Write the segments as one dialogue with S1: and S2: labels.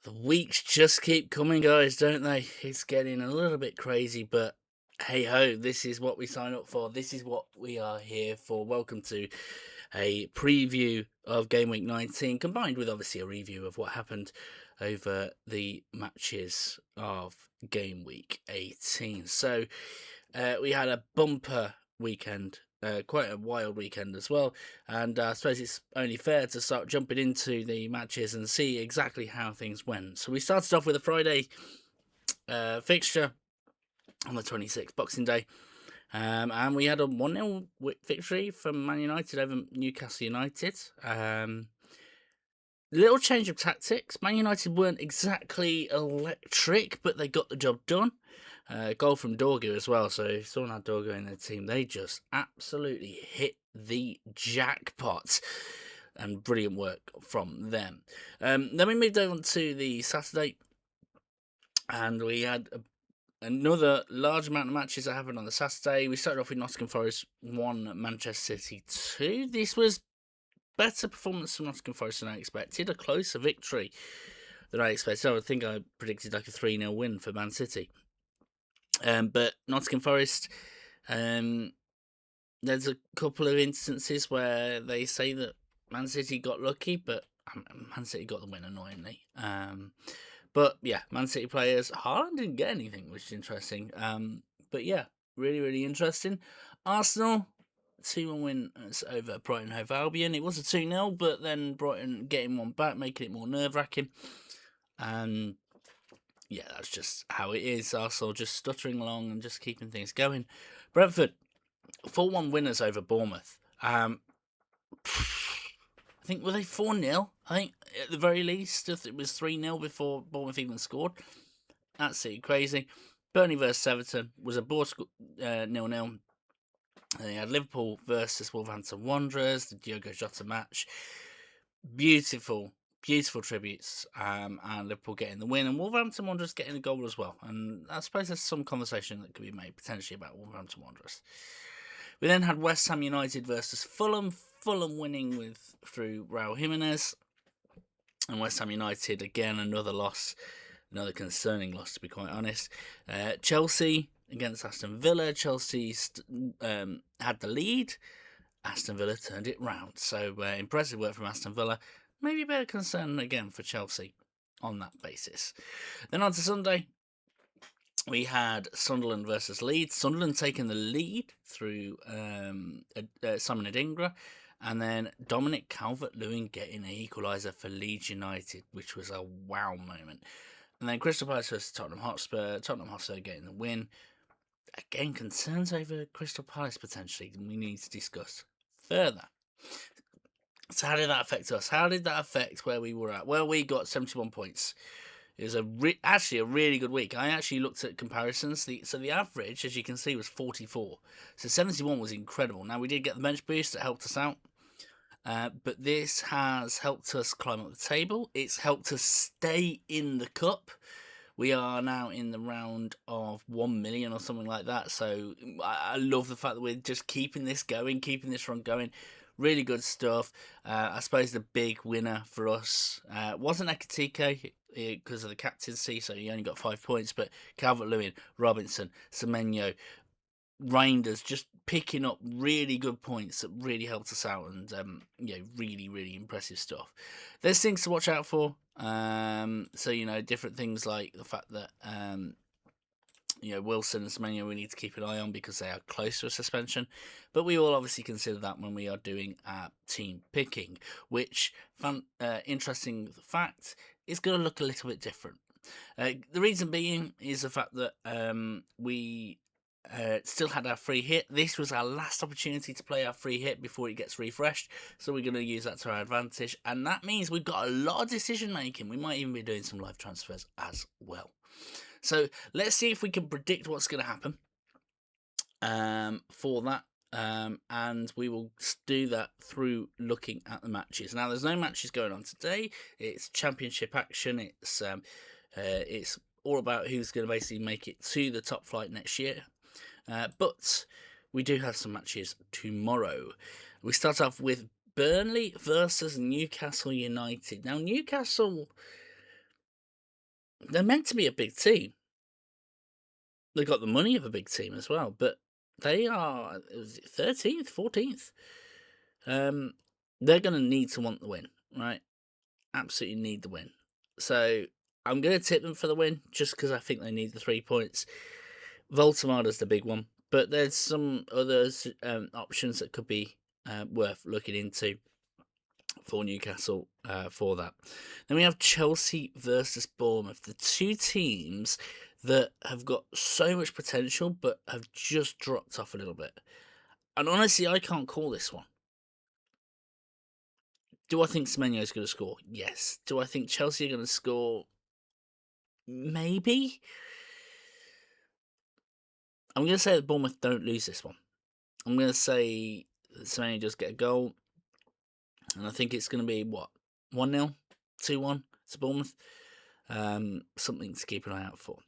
S1: The weeks just keep coming, guys, don't they? It's getting a little bit crazy, but hey ho, this is what we sign up for. This is what we are here for. Welcome to a preview of Game Week 19, combined with obviously a review of what happened over the matches of Game Week 18. So we had a bumper weekend. Quite a wild weekend as well, and I suppose it's only fair to start jumping into the matches and see exactly how things went. So we started off with a Friday fixture on the 26th, Boxing Day, and we had a 1-0 victory from Man United over Newcastle United. Little change of tactics. Man United weren't exactly electric, but they got the job done. Goal from Dorgu as well. So if someone had Dorgu in their team, they just absolutely hit the jackpot. And brilliant work from them. Then we moved on to the Saturday, and we had another large amount of matches that happened on the Saturday. We started off with Nottingham Forest 1, Manchester City 2. This was better performance from Nottingham Forest than I expected. A closer victory than I expected. I think I predicted like a 3-0 win for Man City. But Nottingham Forest, there's a couple of instances where they say that Man City got lucky, but Man City got the win annoyingly. But yeah, Man City players, Haaland didn't get anything, which is interesting. But yeah, really, really interesting. Arsenal, 2-1 win over Brighton Hove Albion. It was a 2-0, but then Brighton getting one back, making it more nerve-wracking. And yeah, that's just how it is. Arsenal just stuttering along and just keeping things going. Brentford, 4-1 winners over Bournemouth. I think, were they 4-0? I think at the very least it was 3-0 before Bournemouth even scored. Absolutely crazy. Burnley versus Everton was a bore 0-0. They had Liverpool versus Wolverhampton Wanderers, the Diogo Jota match. Beautiful tributes, and Liverpool getting the win, and Wolverhampton Wanderers getting the goal as well. And I suppose there's some conversation that could be made potentially about Wolverhampton Wanderers. We then had West Ham United versus Fulham. Fulham winning through Raul Jimenez, and West Ham United again another loss, another concerning loss to be quite honest. Chelsea against Aston Villa. Chelsea had the lead. Aston Villa turned it round. So impressive work from Aston Villa. Maybe a bit of concern again for Chelsea on that basis. Then on to Sunday, we had Sunderland versus Leeds. Sunderland taking the lead through Simon Adingra, and then Dominic Calvert-Lewin getting an equaliser for Leeds United, which was a wow moment. And then Crystal Palace versus Tottenham Hotspur. Tottenham Hotspur getting the win. Again, concerns over Crystal Palace potentially we need to discuss further. So how did that affect us? How did that affect where we were at? Well, we got 71 points. It was actually a really good week. I actually looked at comparisons. So the average, as you can see, was 44. So 71 was incredible. Now, we did get the bench boost that helped us out. But this has helped us climb up the table. It's helped us stay in the cup. We are now in the round of 1 million or something like that. So I love the fact that we're just keeping this going, keeping this run going. Really good stuff. I suppose the big winner for us wasn't Ekatike because of the captaincy, so he only got 5 points. But Calvert-Lewin, Robinson, Semenyo, Reinders just picking up really good points that really helped us out, and really, really impressive stuff. There's things to watch out for. So different things like the fact that Wilson and Semenyo we need to keep an eye on because they are close to a suspension. But we will obviously consider that when we are doing our team picking, which, interesting fact, is going to look a little bit different. The reason being is the fact that we still had our free hit. This was our last opportunity to play our free hit before it gets refreshed, so we're going to use that to our advantage, and that means we've got a lot of decision making. We might even be doing some live transfers as well. So let's see if we can predict what's going to happen for that, and we will do that through looking at the matches. Now, there's no matches going on today. It's championship action. It's all about who's going to basically make it to the top flight next year. But we do have some matches tomorrow. We start off with Burnley versus Newcastle United. Now, Newcastle they're meant to be a big team. They've got the money of a big team as well, but they are 13th, 14th. They're going to need to want the win, right? Absolutely need the win. So I'm going to tip them for the win just because I think they need the 3 points. Voltemada's the big one, but there's some other options that could be worth looking into for Newcastle for that. Then we have Chelsea versus Bournemouth, the two teams that have got so much potential but have just dropped off a little bit. And honestly, I can't call this one. Do I think Semenyo is going to score? Yes. Do I think Chelsea are going to score? Maybe. I'm going to say that Bournemouth don't lose this one. I'm going to say Semenyo does get a goal. And I think it's going to be, 1-0? 2-1 to Bournemouth? Something to keep an eye out for.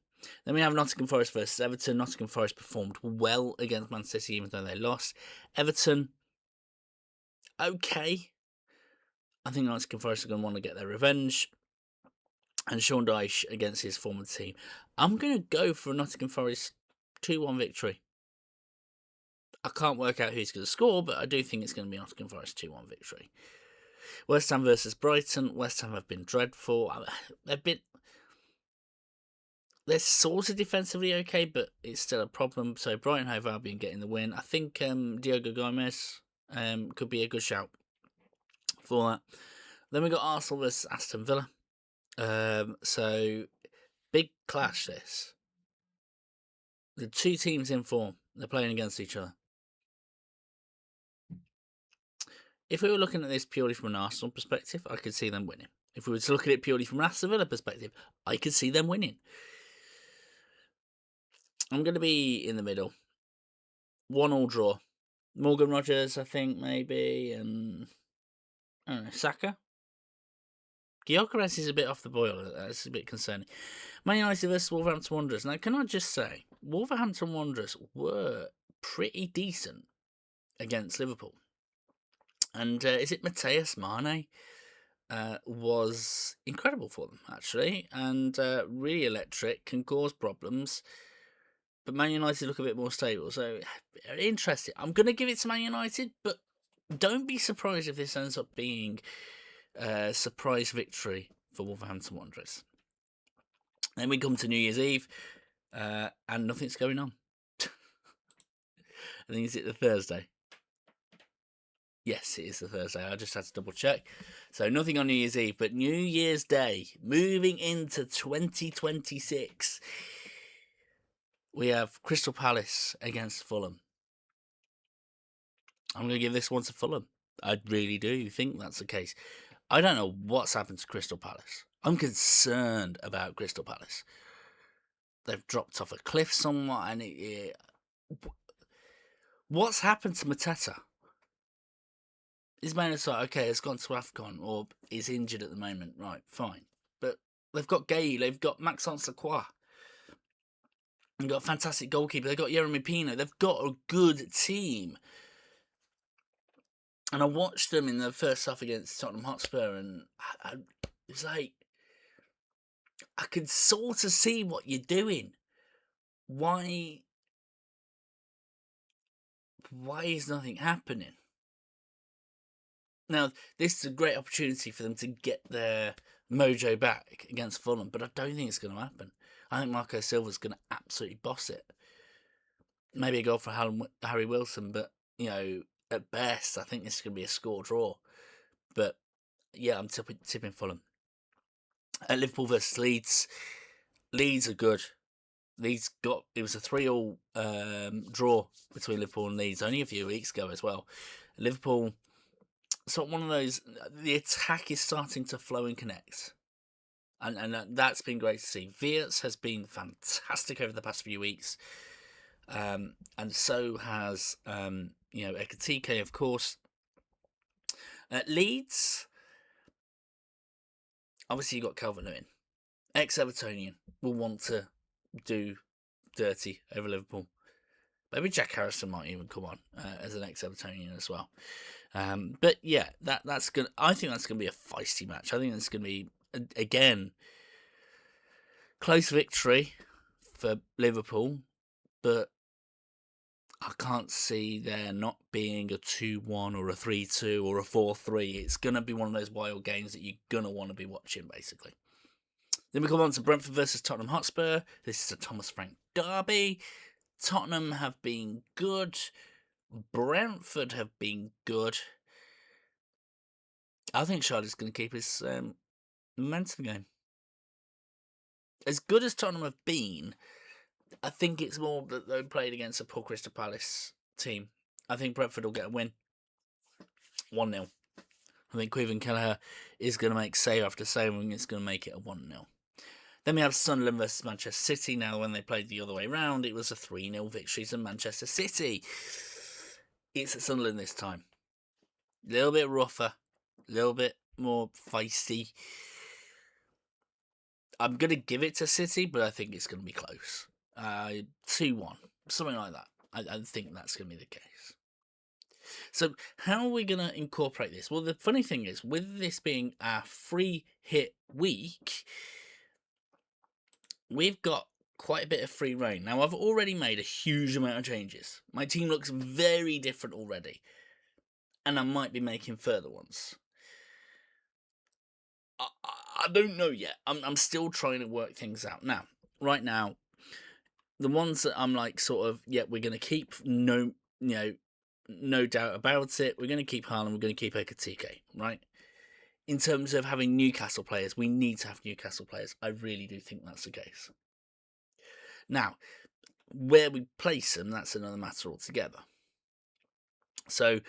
S1: Then we have Nottingham Forest versus Everton. Nottingham Forest performed well against Man City, even though they lost. Everton, okay. I think Nottingham Forest are going to want to get their revenge. And Sean Dyche against his former team. I'm going to go for a Nottingham Forest 2-1 victory. I can't work out who's going to score, but I do think it's going to be Nottingham Forest 2-1 victory. West Ham versus Brighton. West Ham have been dreadful. They're sort of defensively okay, but it's still a problem. So Brighton Hove Albion getting the win. I think Diogo Gomez could be a good shout for that. Then we got Arsenal versus Aston Villa. So big clash this. The two teams in form. They're playing against each other. If we were looking at this purely from an Arsenal perspective, I could see them winning. If we were to look at it purely from an Aston Villa perspective, I could see them winning. I'm going to be in the middle. 1-1 draw. Morgan Rogers, I think, maybe, and I don't know, Saka. Gyökeres is a bit off the boil. That's a bit concerning. Man United versus Wolverhampton Wanderers. Now, can I just say, Wolverhampton Wanderers were pretty decent against Liverpool. And is it Mateus Mane? Was incredible for them, actually, and really electric, can cause problems. But Man United look a bit more stable, so interesting. I'm going to give it to Man United, but don't be surprised if this ends up being a surprise victory for Wolverhampton Wanderers. Then we come to New Year's Eve, and nothing's going on. I think, is it the Thursday? Yes, it is the Thursday. I just had to double check. So nothing on New Year's Eve, but New Year's Day, moving into 2026. We have Crystal Palace against Fulham. I'm going to give this one to Fulham. I really do think that's the case. I don't know what's happened to Crystal Palace. I'm concerned about Crystal Palace. They've dropped off a cliff somewhat, and what's happened to Mateta? Is Maynard's like, okay, it's gone to AFCON, or is injured at the moment, right, fine. But they've got Gay, they've got Maxence Lacroix. They've got a fantastic goalkeeper, they've got Jeremy Pino, they've got a good team. And I watched them in the first half against Tottenham Hotspur, and it was like, I could sort of see what you're doing. Why is nothing happening? Now, this is a great opportunity for them to get their mojo back against Fulham, but I don't think it's going to happen. I think Marco Silva's going to absolutely boss it. Maybe a goal for Harry Wilson, but, at best, I think this is going to be a score draw. But, yeah, I'm tipping Fulham. At Liverpool versus Leeds. Leeds are good. It was a 3-3 draw between Liverpool and Leeds only a few weeks ago as well. Liverpool, sort of one of those, the attack is starting to flow and connect. And that's been great to see. Wirtz has been fantastic over the past few weeks. And so has, Ekatike, of course. At Leeds, obviously you've got Calvert-Lewin. Ex-Evertonian will want to do dirty over Liverpool. Maybe Jack Harrison might even come on as an ex-Evertonian as well. But yeah, that's good. I think that's going to be a feisty match. I think that's going to be, again, Close victory for Liverpool, but I can't see there not being a 2-1 or a 3-2 or a 4-3. It's going to be one of those wild games that you're going to want to be watching, basically. Then we come on to Brentford versus Tottenham Hotspur. This is a Thomas Frank derby. Tottenham have been good. Brentford have been good. I think Charlie's going to keep his momentum going. As good as Tottenham have been, I think it's more that they played against a poor Crystal Palace team. I think Brentford will get a win. 1-0. I think Queven Kelleher is going to make save after save, and it's going to make it a 1-0. Then we have Sunderland versus Manchester City. Now, when they played the other way round, it was a 3-0 victory to Manchester City. It's at Sunderland this time. A little bit rougher, a little bit more feisty. I'm going to give it to City, but I think it's going to be close. 2-1, something like that. I think that's going to be the case. So how are we going to incorporate this? Well, the funny thing is, with this being our free hit week, we've got quite a bit of free reign. Now, I've already made a huge amount of changes. My team looks very different already, and I might be making further ones. I don't know yet. I'm still trying to work things out. Now, right now, the ones that I'm like sort of, yeah, we're going to keep, no doubt about it. We're going to keep Haaland, we're going to keep Ekatike, right? In terms of having Newcastle players, we need to have Newcastle players. I really do think that's the case. Now, where we place them, that's another matter altogether. So,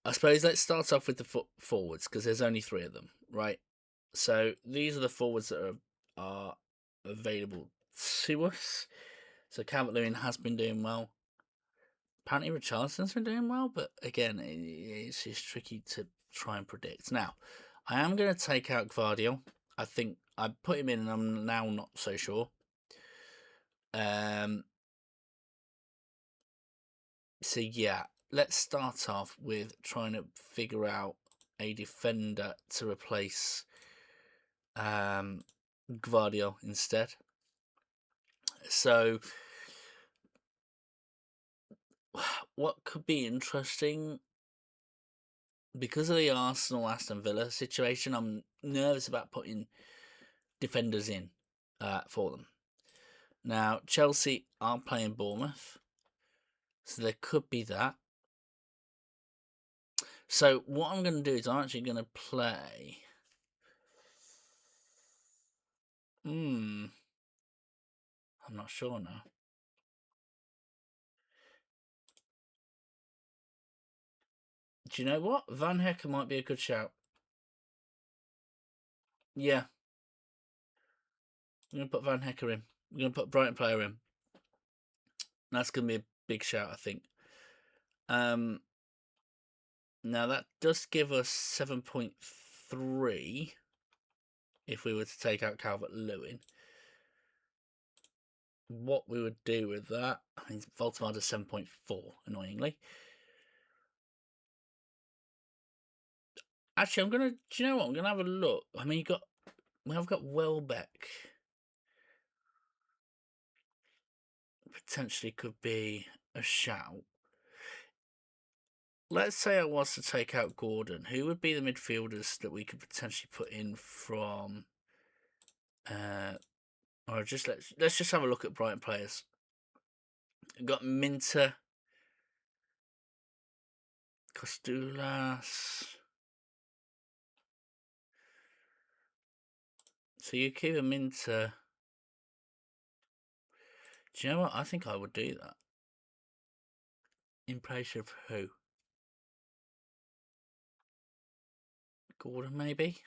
S1: I suppose let's start off with the forwards, because there's only 3 of them, right? So, these are the forwards that are available to us. So, Calvert-Lewin has been doing well. Apparently, Richarlison's been doing well, but again, it's just tricky to try and predict. Now, I am going to take out Gvardiol. I think I put him in, and I'm now not so sure. So yeah, let's start off with trying to figure out a defender to replace Gvardiol instead. So what could be interesting, because of the Arsenal Aston Villa situation, I'm nervous about putting defenders in for them. Now, Chelsea are playing Bournemouth, so there could be that. So what I'm going to do is I'm actually going to play... I'm not sure now. Do you know what? Van Hecker might be a good shout. Yeah. I'm going to put Van Hecker in. We're going to put Brighton player in. That's going to be a big shout, I think. Now, that does give us 7.3 if we were to take out Calvert-Lewin. What we would do with that, I mean, Voltemar does 7.4, annoyingly. Actually, I'm going to, do you know what? I'm going to have a look. I mean, we have got Welbeck. Potentially could be a shout. Let's say I was to take out Gordon. Who would be the midfielders that we could potentially put in from? Or just let's just have a look at Brighton players. We've got Minter, Costulas. So you keep a Minter. Do you know what? I think I would do that. In place of who? Gordon, maybe?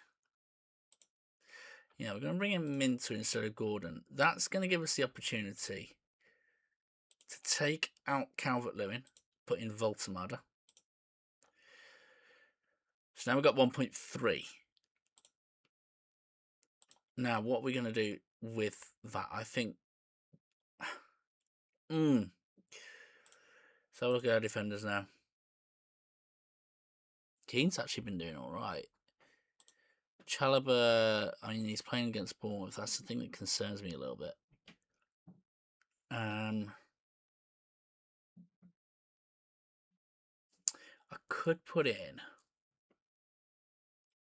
S1: Yeah, we're going to bring in Minter instead of Gordon. That's going to give us the opportunity to take out Calvert-Lewin, put in Voltemada. So now we've got 1.3. Now, what we're going to do with that, I think... So look at our defenders now. Keane's actually been doing all right. Chalobah, I mean, he's playing against Bournemouth. That's the thing that concerns me a little bit. I could put in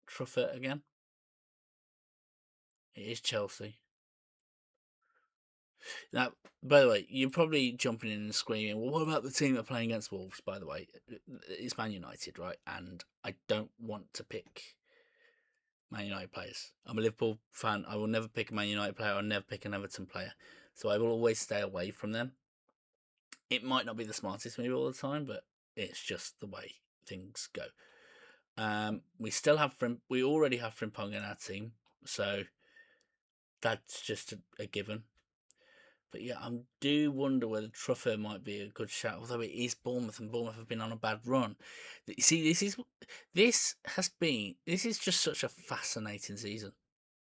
S1: Truffert again. It is Chelsea. Now, by the way, you're probably jumping in and screaming, well, what about the team that are playing against Wolves, by the way? It's Man United, right? And I don't want to pick Man United players. I'm a Liverpool fan. I will never pick a Man United player. I'll never pick an Everton player. So I will always stay away from them. It might not be the smartest move all the time, but it's just the way things go. We still have we already have Frimpong in our team, so that's just a given. But yeah, I do wonder whether Truffert might be a good shout, although it is Bournemouth, and Bournemouth have been on a bad run. See, this is just such a fascinating season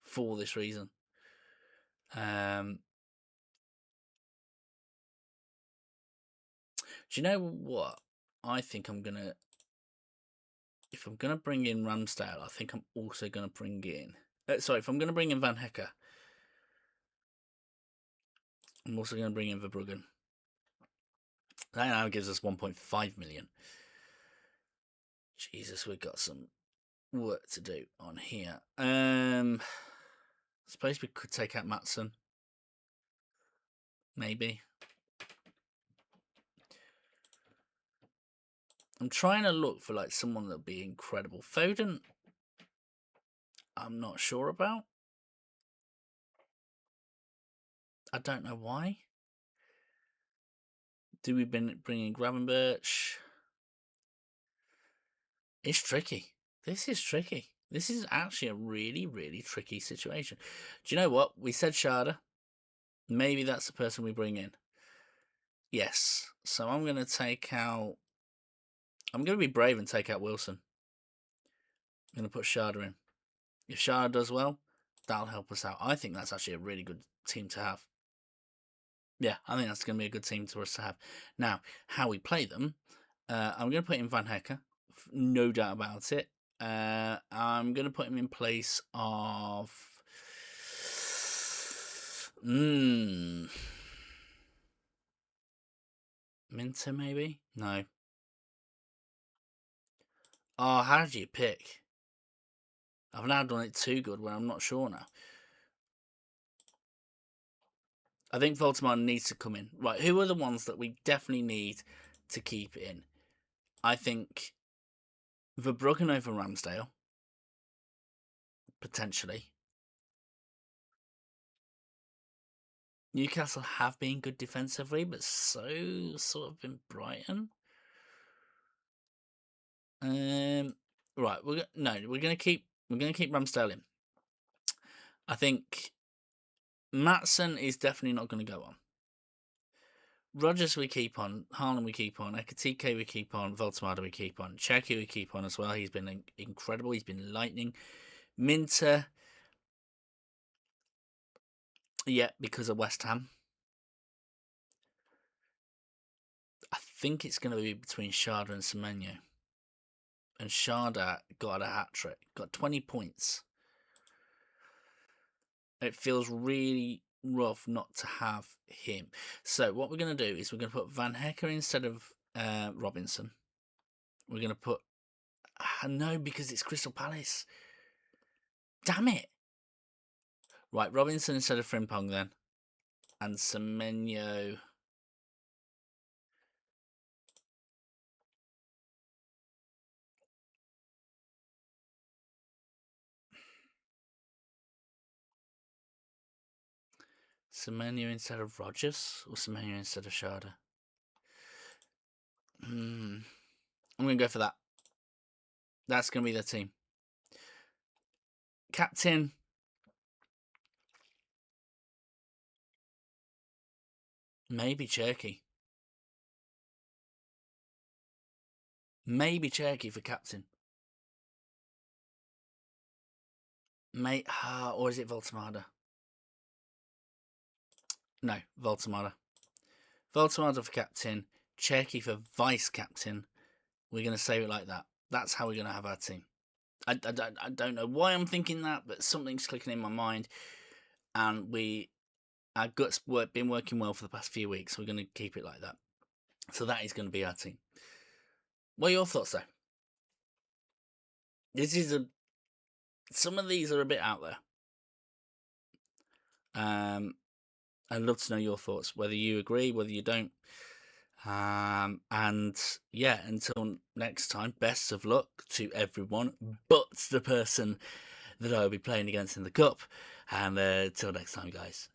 S1: for this reason. Do you know what? I think if I'm gonna bring in Ramsdale, I think I'm also gonna bring in. If I'm gonna bring in Van Hecker, I'm also gonna bring in Verbruggen. That now gives us 1.5 million. Jesus, we've got some work to do on here. Suppose we could take out Matson. Maybe. I'm trying to look for like someone that'll be incredible. Foden, I'm not sure about. I don't know why. Do we bring in Gravenberch? It's tricky. This is tricky. This is actually a really, really tricky situation. Do you know what? We said Sharda. Maybe that's the person we bring in. Yes. So I'm going to take out... I'm going to be brave and take out Wilson. I'm going to put Sharda in. If Sharda does well, that'll help us out. I think that's actually a really good team to have. Yeah, I think that's going to be a good team for us to have. Now, how we play them, I'm going to put in Van Hecker. No doubt about it. I'm going to put him in place of... Minter, maybe? No. Oh, how did you pick? I've now done it too good when I'm not sure now. I think Voldemort needs to come in. Right, who are the ones that we definitely need to keep in? I think Verbruggen over Ramsdale. Potentially. Newcastle have been good defensively, but so sort of been Brighton. Right, we're gonna keep Ramsdale in. I think Matson is definitely not going to go on. Rodgers we keep on, Haaland we keep on, Ekatike we keep on, Voltemada we keep on, Cherki we keep on as well. He's been incredible. He's been lightning. Minter, yeah, because of West Ham. I think it's going to be between Sharda and Semenyo. And Sharda got a hat-trick, got 20 points. It feels really rough not to have him. So what we're going to do is we're going to put Van Hecker instead of Robinson. We're going to put... no, because it's Crystal Palace. Damn it. Right, Robinson instead of Frimpong then. And Semenyo... Semenyo instead of Rodgers or Semenyo instead of Sharda? I'm going to go for that. That's going to be the team. Captain. Maybe Cherki. Maybe Cherki for captain. Or is it Voltemada? No, Voltemada. Voltemada for captain. Cherki for vice captain. We're going to say it like that. That's how we're going to have our team. I don't know why I'm thinking that, but something's clicking in my mind, and our guts been working well for the past few weeks. So we're going to keep it like that. So that is going to be our team. What are your thoughts, though? Some of these are a bit out there. I'd love to know your thoughts, whether you agree, whether you don't. And yeah, until next time, best of luck to everyone, but the person that I'll be playing against in the cup. And till next time, guys.